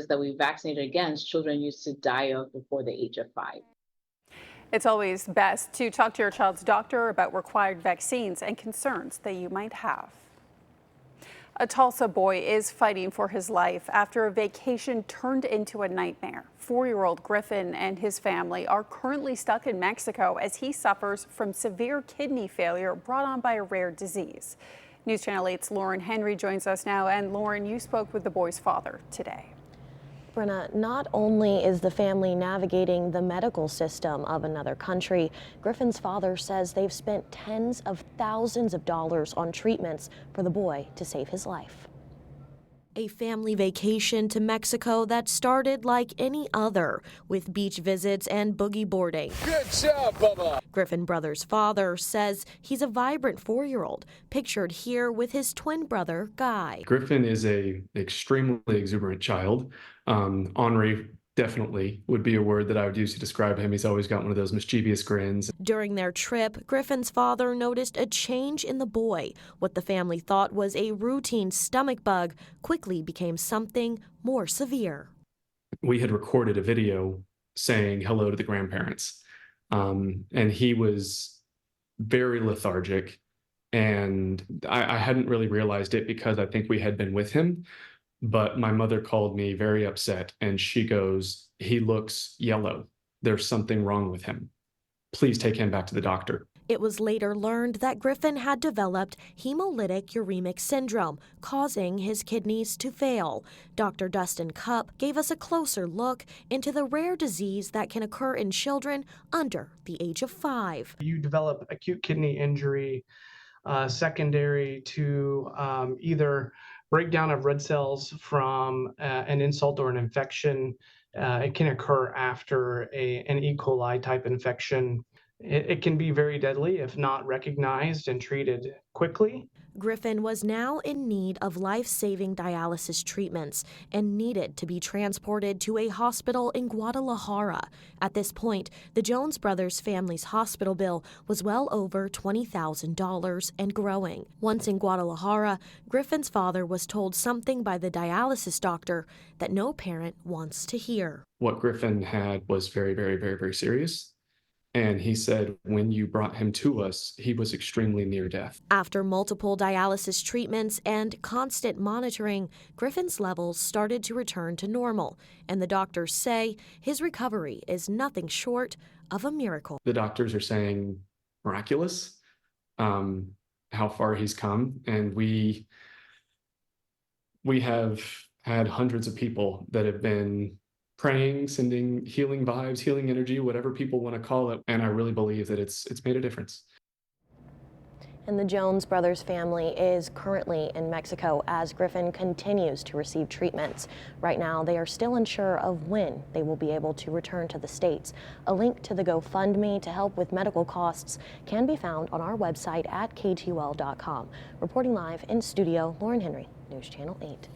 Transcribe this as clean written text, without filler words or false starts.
that we vaccinated against, children used to die of before the age of 5. It's always best to talk to your child's doctor about required vaccines and concerns that you might have. A Tulsa boy is fighting for his life after a vacation turned into a nightmare. 4-year-old Griffin and his family are currently stuck in Mexico as he suffers from severe kidney failure brought on by a rare disease. News Channel 8's Lauren Henry joins us now. And Lauren, you spoke with the boy's father today. Brenna, not only is the family navigating the medical system of another country, Griffin's father says they've spent tens of thousands of dollars on treatments for the boy to save his life. A family vacation to Mexico that started like any other, with beach visits and boogie boarding. Good job, Bubba! Griffin Brothers' father says he's a vibrant 4-year-old, pictured here with his twin brother, Guy. Griffin is a extremely exuberant child. Ornery definitely would be a word that I would use to describe him. He's always got one of those mischievous grins. During their trip, Griffin's father noticed a change in the boy. What the family thought was a routine stomach bug quickly became something more severe. We had recorded a video saying hello to the grandparents, and he was very lethargic, and I hadn't really realized it because I think we had been with him. But my mother called me very upset, and she goes, "He looks yellow. There's something wrong with him. Please take him back to the doctor." It was later learned that Griffin had developed hemolytic uremic syndrome, causing his kidneys to fail. Dr. Dustin Cupp gave us a closer look into the rare disease that can occur in children under the age of 5. You develop acute kidney injury secondary to either breakdown of red cells from an insult or an infection. It can occur after an E. coli type infection. It can be very deadly if not recognized and treated quickly. Griffin was now in need of life-saving dialysis treatments and needed to be transported to a hospital in Guadalajara. At this point, the Jones brothers' family's hospital bill was well over $20,000 and growing. Once in Guadalajara, Griffin's father was told something by the dialysis doctor that no parent wants to hear. What Griffin had was very, very, very, very serious. And he said when you brought him to us, he was extremely near death. After multiple dialysis treatments and constant monitoring, Griffin's levels started to return to normal, and the doctors say his recovery is nothing short of a miracle. The doctors are saying miraculous, how far he's come, and we have had hundreds of people that have been praying, sending healing vibes, healing energy, whatever people want to call it. And I really believe that it's made a difference. And the Jones brothers family is currently in Mexico as Griffin continues to receive treatments. Right now, they are still unsure of when they will be able to return to the States. A link to the GoFundMe to help with medical costs can be found on our website at KTUL.com. Reporting live in studio, Lauren Henry, News Channel 8.